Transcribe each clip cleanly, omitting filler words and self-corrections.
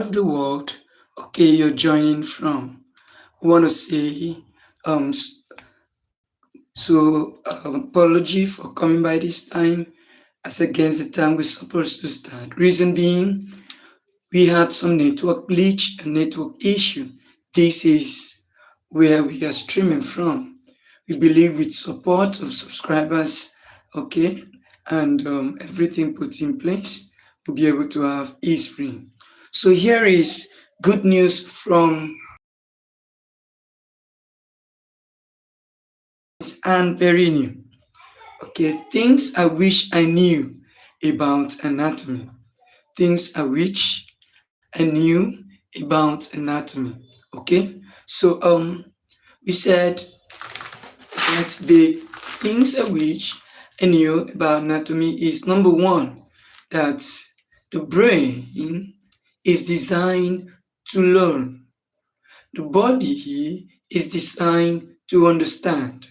of the world, okay, you're joining from. I want to say, um, s- apology for coming by this time as against the time we're supposed to start. Reason being, we had some network glitch and network issue. This is where we are streaming from. We believe with support of subscribers, okay, and everything put in place, we'll be able to have e-stream. So here is good news from Anne very new. Okay, things I wish I knew about anatomy. Things I wish I knew about anatomy. Okay, so we said that the things I wish I knew about anatomy is number one, that the brain is designed to learn. The body is designed to understand.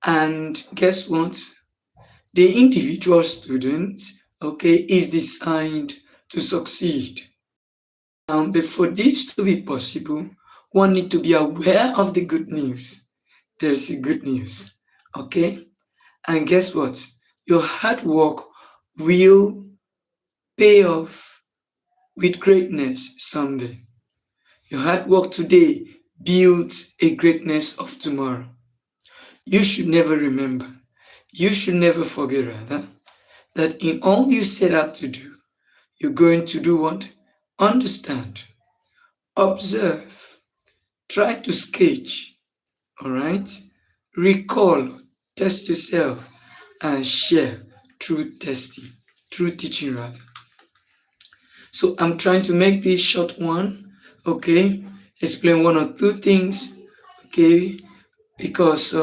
And guess what? The individual student, okay, is designed to succeed. But for this to be possible, one need to be aware of the good news. There's the good news, okay? And guess what? Your hard work will pay off with greatness someday. Your hard work today builds a greatness of tomorrow. You should never remember, you should never forget rather, that in all you set out to do, you're going to do what? Understand, observe, try to sketch, all right? Recall, test yourself, and share through testing, through teaching rather. So I'm trying to make this short one, okay? Explain one or two things, okay? Because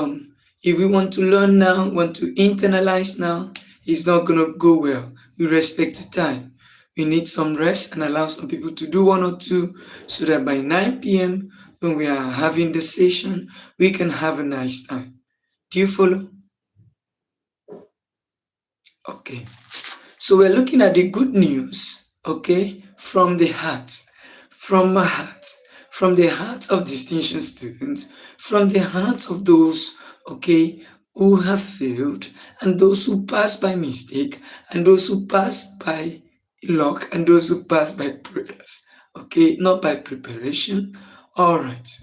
if we want to learn now, want to internalize now, it's not gonna go well with respect to time. We need some rest and allow some people to do one or two so that by 9 p.m. when we are having the session, we can have a nice time. Do you follow? Okay. So we're looking at the good news, okay, from the heart, from my heart, from the hearts of distinction students, from the hearts of those, okay, who have failed, and those who pass by mistake, and those who pass by luck, and those who pass by prayers, okay, not by preparation. All right.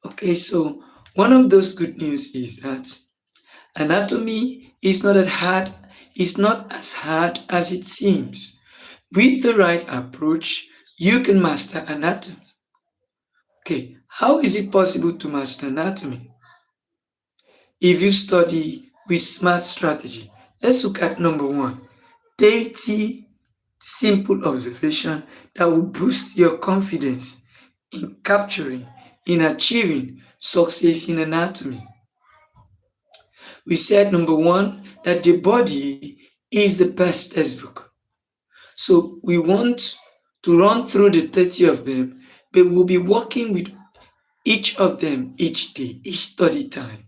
Okay, so one of those good news is that anatomy is not as hard as it seems. With the right approach, you can master anatomy. Okay, how is it possible to master anatomy? If you study with smart strategy, let's look at number one, 30 simple observation that will boost your confidence in capturing, in achieving success in anatomy. We said number one, that the body is the best textbook. So we want to run through the 30 of them, but we'll be working with each of them each day, each study time.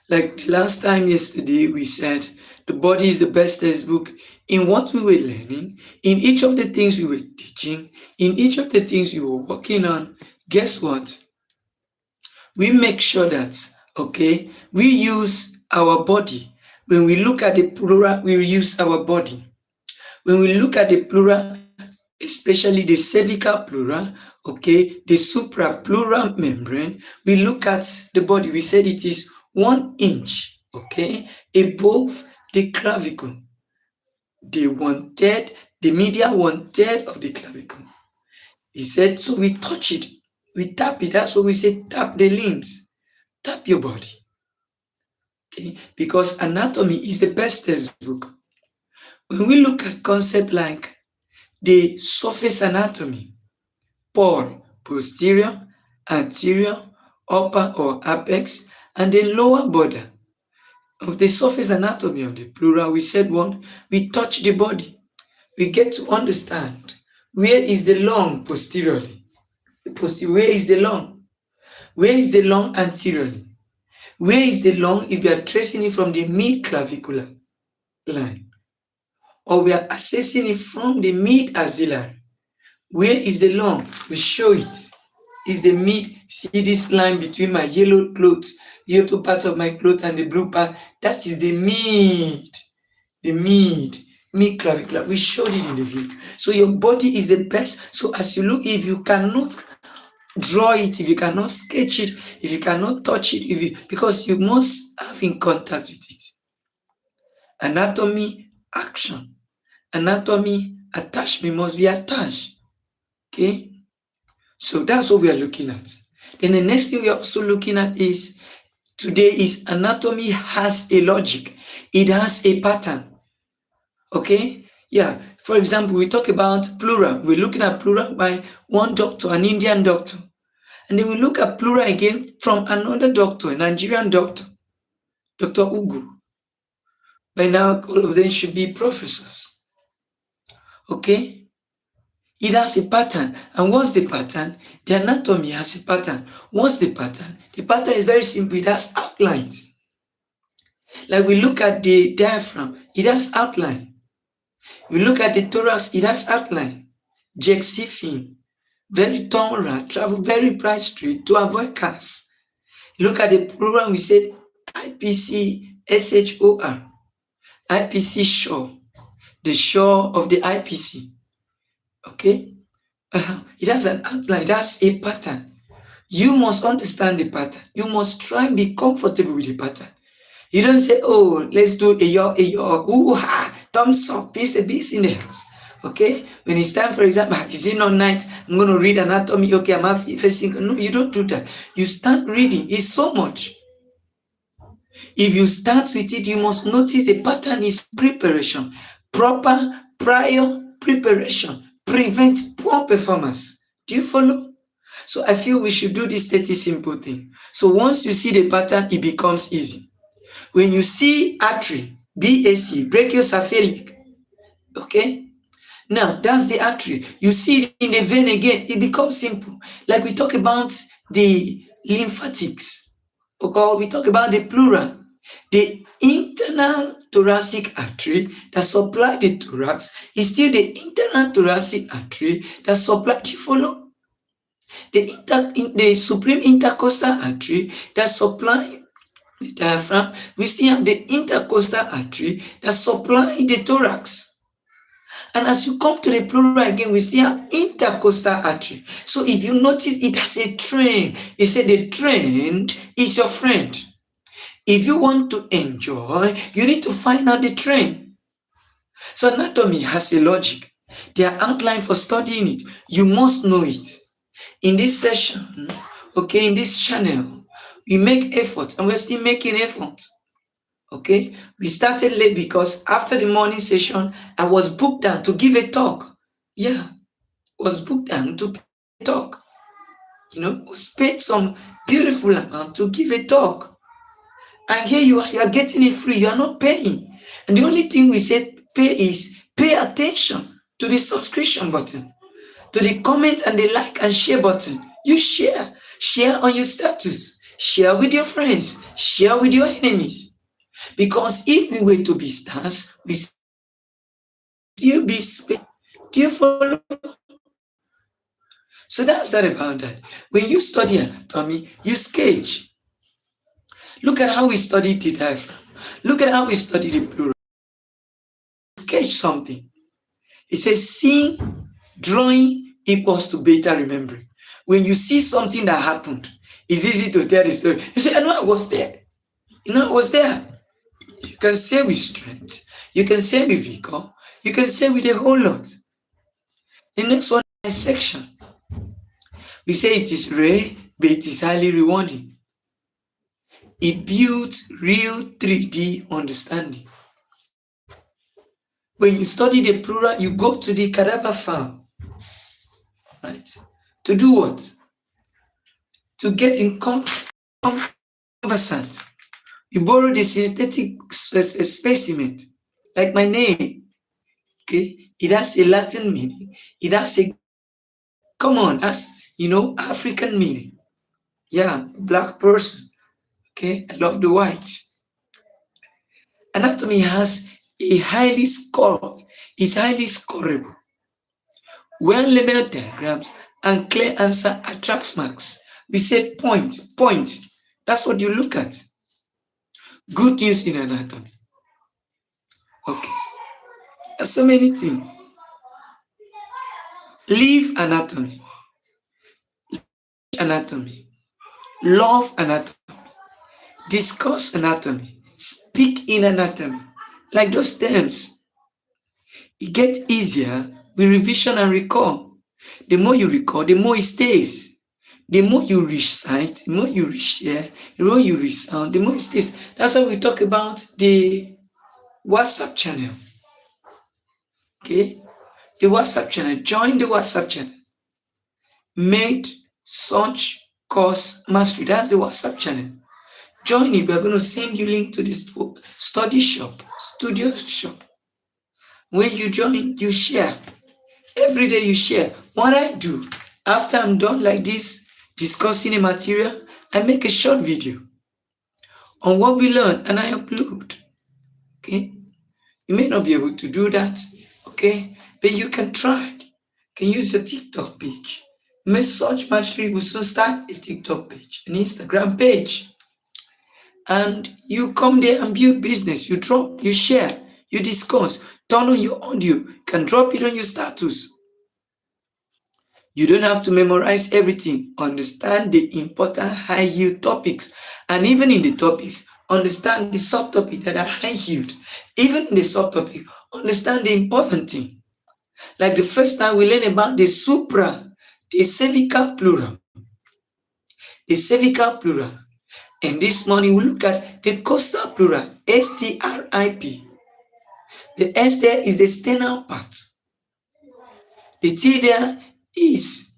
Like the last time yesterday, we said the body is the best textbook in what we were learning, in each of the things we were teaching, in each of the things we were working on. Guess what? We make sure that, okay, we use our body. When we look at the plural, we use our body. When we look at the plural, especially the cervical plural, okay, the suprapleural membrane, we look at the body. We said it is 1 inch, okay, above the clavicle. The 1/3, the medial 1/3 of the clavicle. He said, so we touch it, we tap it. That's what we say, tap the limbs, tap your body. Okay, because anatomy is the best textbook. When we look at concept like the surface anatomy, pole, posterior, anterior, upper or apex, and the lower border of the surface anatomy of the plural, we said one, we touch the body. We get to understand where is the lung posteriorly. Where is the lung? Where is the lung anteriorly? Where is the lung if you are tracing it from the mid-clavicular line? Or we are assessing it from the mid-axillary. Where is the lung? We show it. Is the mid. See this line between my yellow clothes, yellow part of my clothes and the blue part? That is the mid. The mid clavicular. We showed it in the video. So your body is the best. So as you look, if you cannot draw it, if you cannot sketch it, if you cannot touch it, because you must have in contact with it. Anatomy, action. Anatomy, attachment must be attached. Okay? So that's what we are looking at. Then the next thing we are also looking at is, today is anatomy has a logic. It has a pattern. Okay? Yeah. For example, we talk about plural. We're looking at plural by one doctor, an Indian doctor. And then we look at plural again from another doctor, a Nigerian doctor, Dr. Ugu. By now, all of them should be professors. Okay? It has a pattern. And what's the pattern? The anatomy has a pattern. What's the pattern? The pattern is very simple. It has outlines. Like we look at the diaphragm, it has outline. We look at the thorax, it has outline. Jexifin, very tall, travel very bright street to avoid cars. Look at the program, we said IPC SHOR, IPC shore, the shore of the IPC. Okay? It has an outline, it has a pattern. You must understand the pattern. You must try and be comfortable with the pattern. You don't say, oh, let's do a yo, ooh, ha, thumbs up, peace in the house. Okay? When it's time, for example, is it not night? I'm going to read anatomy. Okay, I'm facing. No, you don't do that. You start reading. It's so much. If you start with it, you must notice the pattern is preparation. Proper prior preparation prevents poor performance. Do you follow? So I feel we should do this 30 simple thing. So once you see the pattern, it becomes easy. When you see artery, BAC, brachiocephalic, okay? Now, that's the artery. You see it in the vein again, it becomes simple. Like we talk about the lymphatics, okay? We talk about the pleural. The internal thoracic artery that supplies the thorax is still the internal thoracic artery that supplies, do you follow? The supreme intercostal artery that supplies the diaphragm, we still have the intercostal artery that supplies the thorax. And as you come to the plural again, we still have intercostal artery. So if you notice, it has a trend. They say the trend is your friend. If you want to enjoy, you need to find out the trend. So anatomy has a logic. They are outlined for studying it. You must know it. In this session, okay, in this channel, we make effort and we're still making effort. Okay, we started late because after the morning session, I was booked down to give a talk. Yeah, was booked down to talk. You know, was paid some beautiful amount to give a talk. And here you are getting it free, you are not paying. And the only thing we said pay is pay attention to the subscription button, to the comment and the like and share button. You share on your status, share with your friends, share with your enemies. Because if we were to be stars, we still be space. Do you follow? So that's that about that. When you study anatomy, you sketch. Look at how we studied the diaphragm. Look at how we studied the plural. Sketch something. It says seeing, drawing equals to beta remembering. When you see something that happened, it's easy to tell the story. You say, I know I was there. You know, I was there. You can say with strength. You can say with vigor. You can say with a whole lot. The next one is dissection. We say it is rare, but it is highly rewarding. It builds real 3D understanding. When you study the plural, you go to the cadaver file, right? To do what? To get in conversant. You borrow the synthetic specimen, like my name. Okay, it has a Latin meaning. It has a African meaning. Yeah, black person. Okay, I love the whites. Anatomy has a highly scorable. well-labeled diagrams, and clear answer attracts marks. We said point, point. That's what you look at. Good news in anatomy. Okay. There's so many things. Leave anatomy, anatomy, love anatomy, discuss anatomy, speak in anatomy. Like those terms, it gets easier with revision and recall. The more you recall, the more it stays. The more you recite, the more you reshare, the more you resound, the more it stays. That's why we talk about the WhatsApp channel. Okay? The WhatsApp channel. Join the WhatsApp channel. Made such course mastery. That's the WhatsApp channel. Join it. We're going to send you link to this study shop, studio shop. When you join, you share. Every day you share. What I do after I'm done like this, discussing a material, I make a short video on what we learn and I upload. Okay? You may not be able to do that, okay? But you can try. You can use your TikTok page. MSC Mastery will soon start a TikTok page, an Instagram page. And you come there and build business. You drop, you share, you discuss, turn on your audio, you can drop it on your status. You don't have to memorize everything. Understand the important high yield topics. And even in the topics, understand the subtopic that are high yield. Even in the subtopic, understand the important thing. Like the first time we learned about the supra, the cervical plural. The cervical plural. And this morning we look at the costal plural, STRIP. The S there is the sternal part. The T there is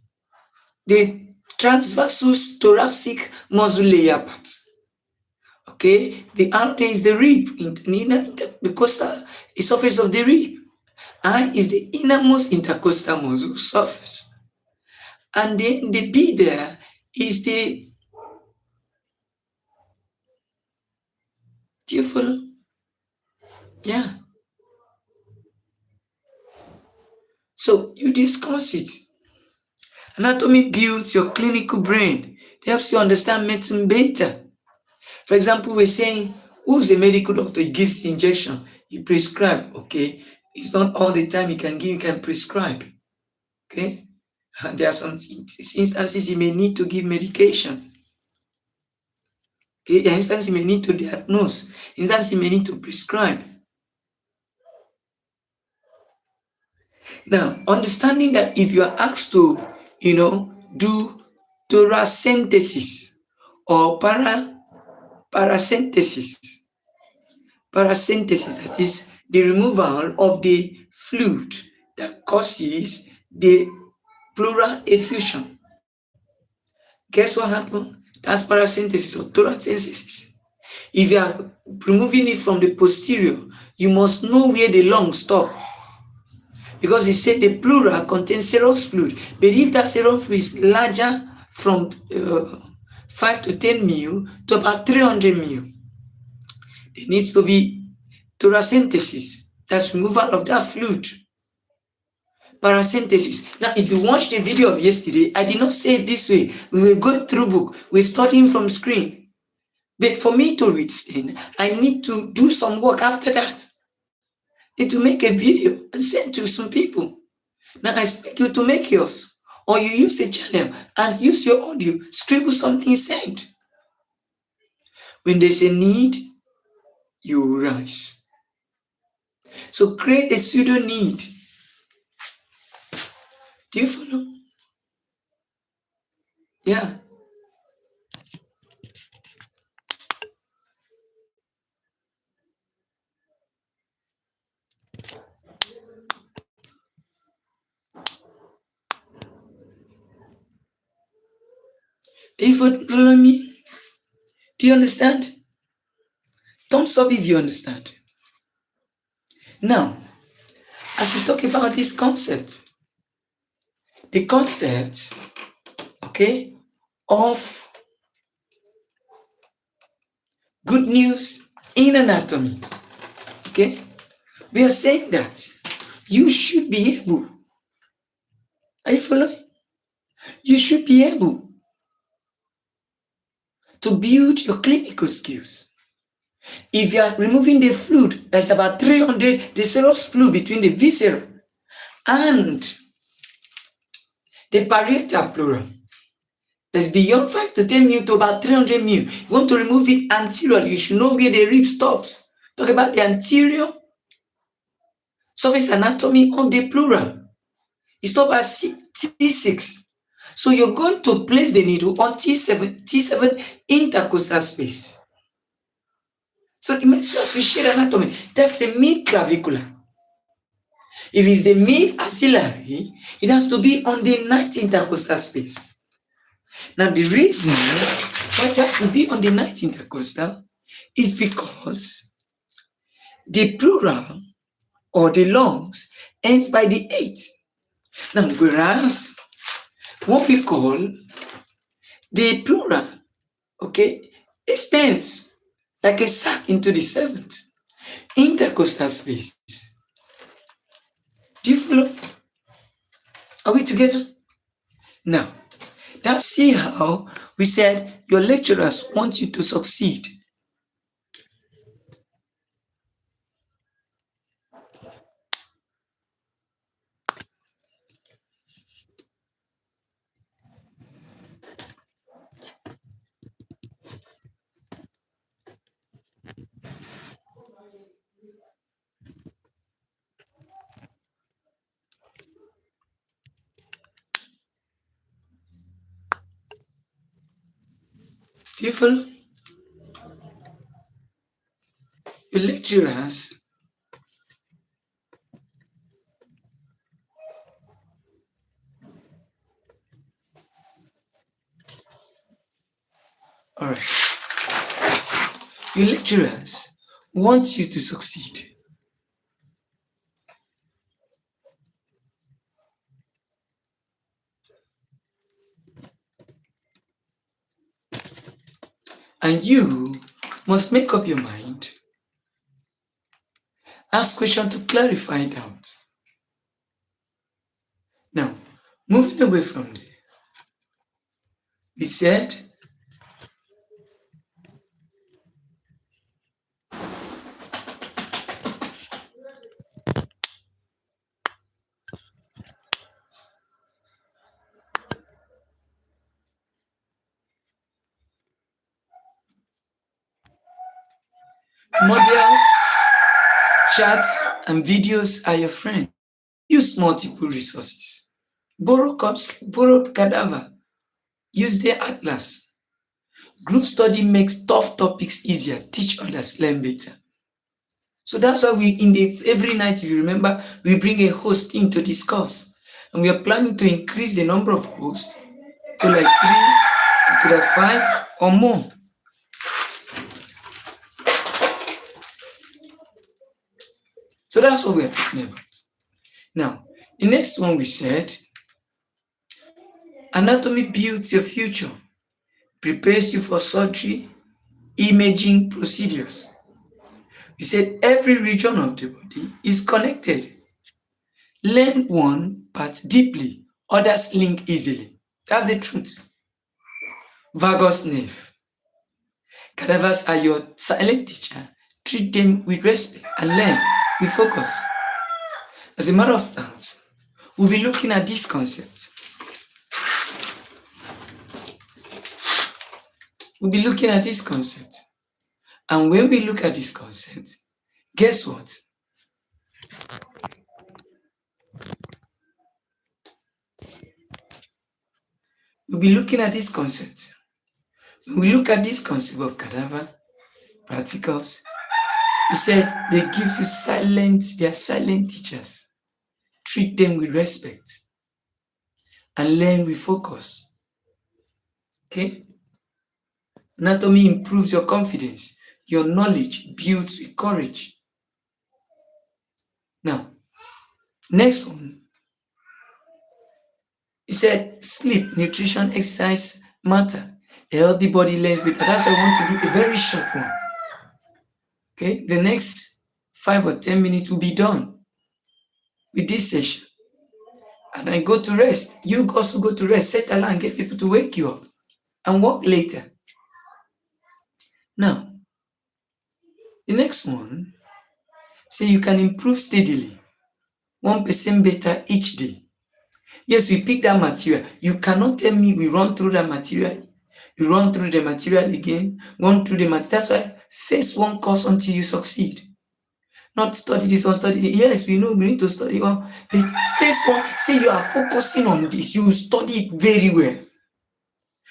the transversus thoracic muscle layer part. Okay, the R there is the rib, the costal the surface of the rib. I is the innermost intercostal muscle surface. And then the B there is the, do you follow? Yeah. So you discuss it. Anatomy builds your clinical brain. It helps you understand medicine better. For example, we're saying, who's a medical doctor? He gives injection, he prescribes, okay? It's not all the time he can prescribe, okay? And there are some instances he may need to give medication. Okay, instances he may need to diagnose, instances he may need to prescribe. Now, understanding that if you are asked to, do thoracentesis or paracentesis, that is the removal of the fluid that causes the pleural effusion. Guess what happened? That's paracentesis or thoracentesis. If you are removing it from the posterior, you must know where the lungs stop. Because he said the pleural contains serous fluid. But if that serous fluid is larger from 5 to 10 mil to about 300 mil, there needs to be thoracentesis. That's removal of that fluid. Paracentesis. Now, if you watch the video of yesterday, I did not say it this way. We were going through book. We're studying from screen. But for me to reach then, I need to do some work after that. I need to make a video and send to some people. Now, I expect you to make yours. Or you use the channel and use your audio, scribble something, send. When there's a need, you rise. So create a pseudo need. Do you follow? Yeah. If you follow me, do you understand? Thumbs up if you understand. Now, as we talk about this concept, the concept, okay, of good news in anatomy, okay, we are saying that you should be able Are you following? You should be able to build your clinical skills. If you are removing the fluid, there's about 300 the serous fluid between the viscera and the parietal pleural. There's beyond 5 to 10 mil to about 300 mil. If you want to remove it anteriorly, you should know where the rib stops. Talk about the anterior surface anatomy of the pleural. It stops at T6. So you're going to place the needle on T7 intercostal space. So it makes you appreciate anatomy. That's the mid-clavicular. If it's the mid-axillary, it has to be on the 9th intercostal space. Now the reason why it has to be on the 9th intercostal is because the pleural or the lungs ends by the 8th. Now whereas what we call the pleural, okay, extends like a sac into the 7th intercostal space. Do you follow? Are we together? Now, see how we said your lecturers want you to succeed. Do you follow? Your lecturers all right. Your lecturers want you to succeed. And you must make up your mind. Ask questions to clarify doubt. Now, moving away from there, we said models, charts, and videos are your friend. Use multiple resources. Borrow cadaver. Use the atlas. Group study makes tough topics easier. Teach others, learn better. So that's why every night, if you remember, we bring a host in to discuss. And we are planning to increase the number of hosts to like 3, to like 5 or more. So that's what we are talking about. Now, the next one we said, anatomy builds your future, prepares you for surgery, imaging procedures. We said every region of the body is connected. Learn one part deeply, others link easily. That's the truth. Vagus nerve. Cadavers are your silent teacher. Treat them with respect and learn with focus. As a matter of fact, we'll be looking at this concept. We'll be looking at this concept. And when we look at this concept, guess what? We'll be looking at this concept. When we look at this concept of cadaver, practicals, he said they gives you they are silent teachers. Treat them with respect and learn with focus. Okay? Anatomy improves your confidence. Your knowledge builds with courage. Now, next one. He said sleep, nutrition, exercise matter. A healthy body learns better. That's why I want to do a very short one. Okay, the next 5 or 10 minutes will be done with this session. and I go to rest. You also go to rest, set alarm, get people to wake you up and work later. Now, the next one, say you can improve steadily, 1% better each day. Yes, we pick that material. You cannot tell me we run through that material. You run through the material again, run through the material. That's why face one course until you succeed. Not study this one, study this. Yes, we know we need to study one. But face one, say you are focusing on this, you study it very well.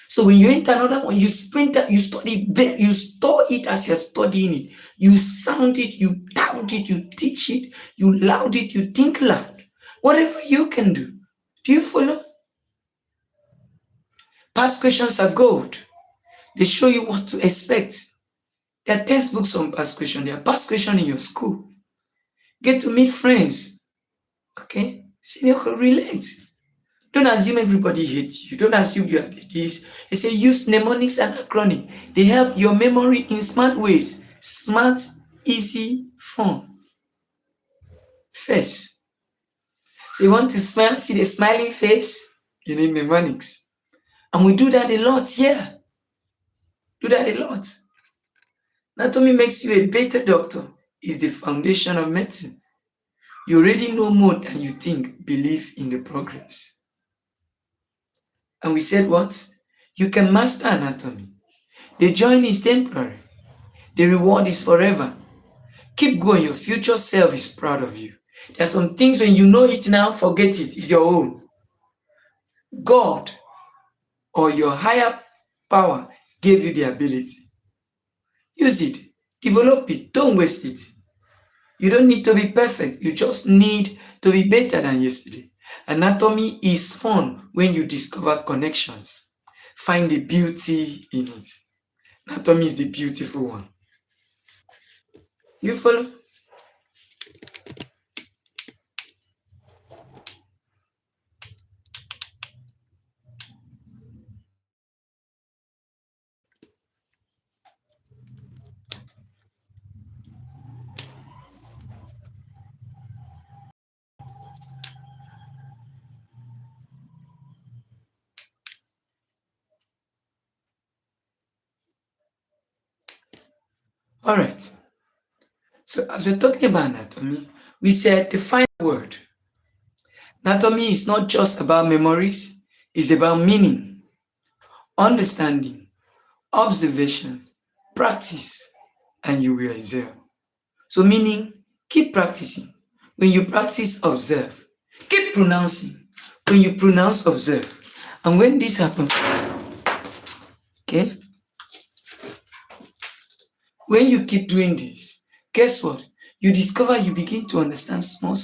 So when you enter another one, you sprint it, you study it, you store it as you're studying it. You sound it, you tout it, you teach it, you loud it, you think loud. Whatever you can do. Do you follow? Past questions are gold. They show you what to expect. There are textbooks on past questions. There are past questions in your school. Get to meet friends. Okay? Senior, relate. Don't assume everybody hates you. Don't assume you are this. They say use mnemonics and acronyms. They help your memory in smart ways. Smart, easy, fun. First. So you want to smile, see the smiling face? You need mnemonics. And we do that a lot, yeah. Do that a lot. Anatomy makes you a better doctor. Is the foundation of medicine. You already know more than you think. Believe in the progress. And we said what? You can master anatomy. The journey is temporary. The reward is forever. Keep going. Your future self is proud of you. There are some things when you know it now, forget it. It's your own. God or your higher power gave you the ability. Use it. Develop it. Don't waste it. You don't need to be perfect. You just need to be better than yesterday. Anatomy is fun when you discover connections. Find the beauty in it. Anatomy is the beautiful one. You follow? All right. So as we're talking about anatomy, we said the final word. Anatomy is not just about memories, it's about meaning, understanding, observation, practice, and you will excel. So meaning, keep practicing. When you practice, observe. Keep pronouncing. When you pronounce, observe. And when this happens, okay? When you keep doing this, guess what? You discover you begin to understand small.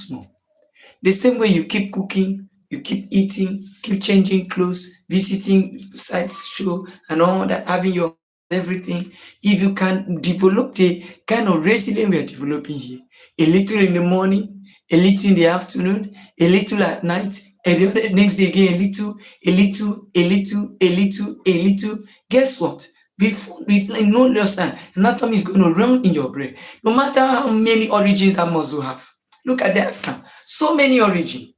The same way you keep cooking, you keep eating, keep changing clothes, visiting sites, show, and all that, having your everything. If you can develop the kind of resilience we are developing here, a little in the morning, a little in the afternoon, a little at night, and the next day again, a little. Guess what? Before we no understand, anatomy is going to run in your brain. No matter how many origins that muscle have. Look at diaphragm. So many origins.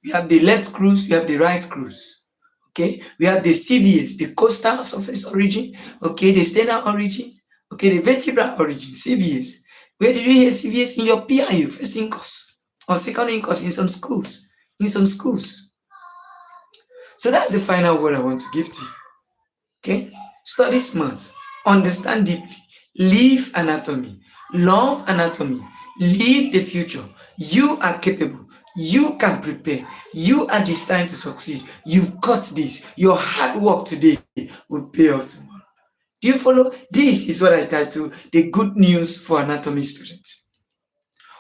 We have the left cruise, we have the right cruise. Okay, we have the CVS, the coastal surface origin. Okay, the sternal origin. Okay, the vertebral origin, CVS. Where did you hear CVS? In your PIU, first in course or second in course in some schools. So that's the final word I want to give to you. Okay, study smart, understand deeply, live anatomy, love anatomy, lead the future. You are capable. You can prepare. You are destined to succeed. You've got this. Your hard work today will pay off tomorrow. Do you follow? This is what I title the good news for anatomy students.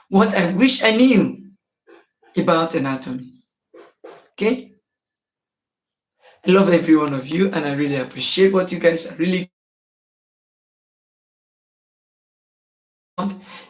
What I wish I knew about anatomy. Okay? I love every one of you and I really appreciate what you guys are really.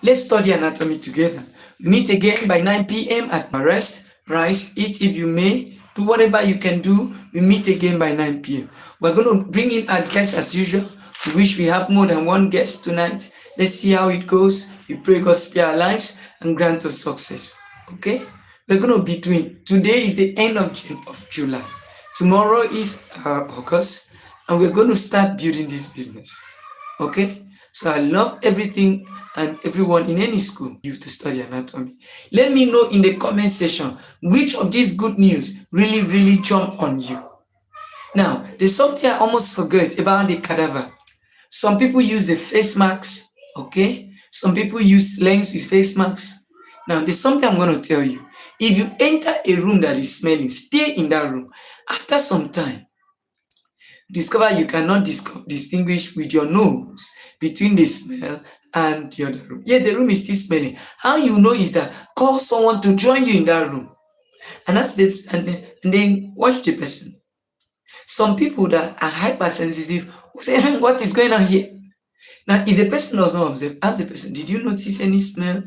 Let's study anatomy together. We meet again by 9 p.m. at my rest, rise, eat if you may, do whatever you can do. We meet again by 9 p.m. We're going to bring in our guests as usual. We wish we have more than one guest tonight. Let's see how it goes. We pray God spare our lives and grant us success. Okay? we're going to be doing. Today is the end of July. Tomorrow is August, and we're going to start building this business. Okay? So I love everything and everyone in any school you to study anatomy. Let me know in the comment section which of these good news really jump on you. Now, there's something I almost forgot about the cadaver. Some people use the face masks, okay? Some people use lens with face masks. Now, there's something I'm going to tell you. If you enter a room that is smelling, stay in that room. After some time, discover you cannot distinguish with your nose between the smell and the other room. Yeah, the room is still smelling. How you know is that call someone to join you in that room. And ask this, and then watch the person. Some people that are hypersensitive will say, what is going on here? Now, if the person does not observe, ask the person, did you notice any smell?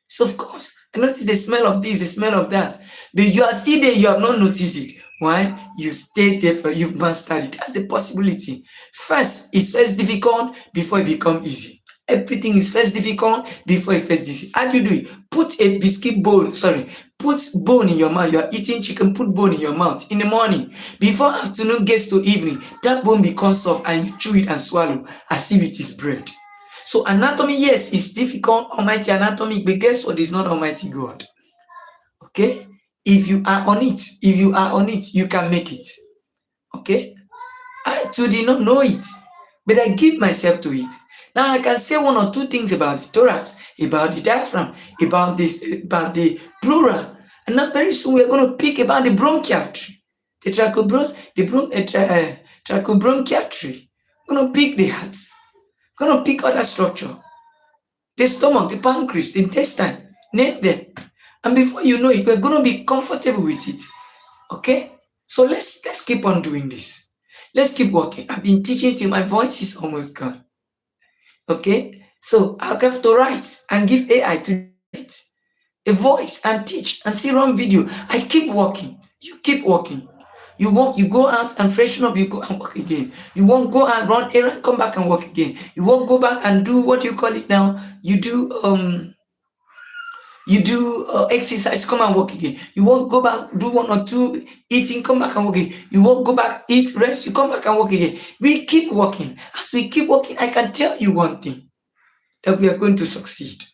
So, of course, I noticed the smell of this, the smell of that. But you are still there, you have not noticed it. Why? You stayed there for, you've mastered it. That's the possibility. First, it's first difficult before it becomes easy. Everything is first difficult before it first easy. How do you do it? Put a biscuit bone, put bone in your mouth. You are eating chicken, put bone in your mouth in the morning. Before afternoon gets to evening, that bone becomes soft and you chew it and swallow as if it is bread. So anatomy, yes, is difficult, almighty anatomy, but guess what? It's not almighty God. Okay? If you are on it, you can make it. Okay? I too did not know it, but I give myself to it. Now I can say one or two things about the thorax, about the diaphragm, about the pleural, and now very soon we're going to pick about the bronchiatry, the trachobronchiatry. We're going to pick the heart. We're going to pick other structure, the stomach, the pancreas, the intestine, name them. And before you know it, we're going to be comfortable with it. Okay? So let's keep on doing this. Let's keep working. I've been teaching till my voice is almost gone. Okay? So I'll have to write and give AI to write a voice and teach and still run video. I keep working. You keep working. You work, you go out and freshen up, you go and work again. You won't go and run errand, come back and work again. You won't go back and do what you call it now. You do exercise, come and work again. You won't go back, do one or two eating, come back and work again. You won't go back, eat, rest, you come back and work again. We keep working. As we keep working, I can tell you one thing, that we are going to succeed.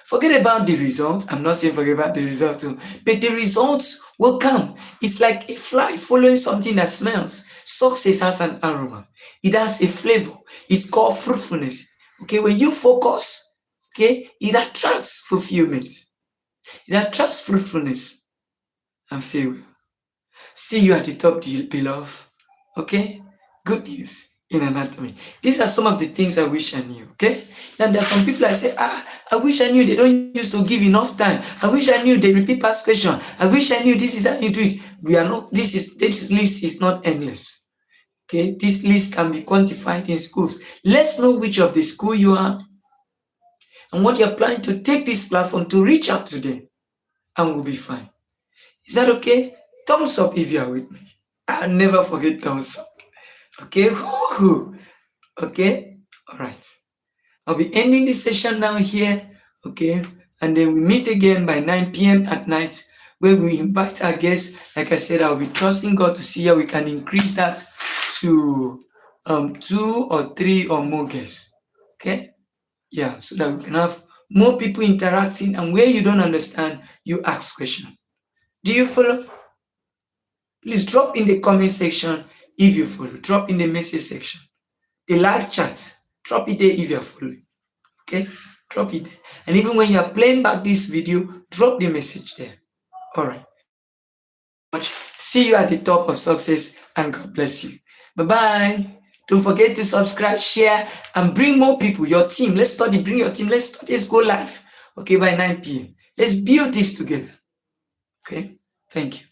Forget about the results. I'm not saying forget about the result too, but the results will come. It's like a fly following something that smells. Success has an aroma. It has a flavor. It's called fruitfulness. Okay, when you focus, okay, it attracts fulfillment. It attracts fruitfulness and favor. See you at the top, beloved. Okay? Good news in anatomy. These are some of the things I wish I knew. Okay? Now there are some people I say, I wish I knew they don't used to give enough time. I wish I knew they repeat past question. I wish I knew this is how you do it. We are not, this list is not endless. Okay? This list can be quantified in schools. Let's know which of the school you are and what you're planning to take this platform to reach out to them, and we'll be fine. Is that okay? Thumbs up if you are with me. I'll never forget thumbs up. Okay? Okay? All right. I'll be ending this session now here. Okay? And then we meet again by 9 p.m. at night, where we invite our guests. Like I said, I'll be trusting God to see how we can increase that to 2 or 3 or more guests. Okay? Yeah, so that we can have more people interacting, and where you don't understand, you ask questions. Do you follow? Please drop in the comment section if you follow. Drop in the message section. The live chat, drop it there if you're following. Okay? Drop it there. And even when you're playing back this video, drop the message there. All right. See you at the top of success, and God bless you. Bye-bye. Don't forget to subscribe, share, and bring more people, your team. Let's study, bring your team. Let's go live. Okay, by 9 p.m. Let's build this together. Okay, thank you.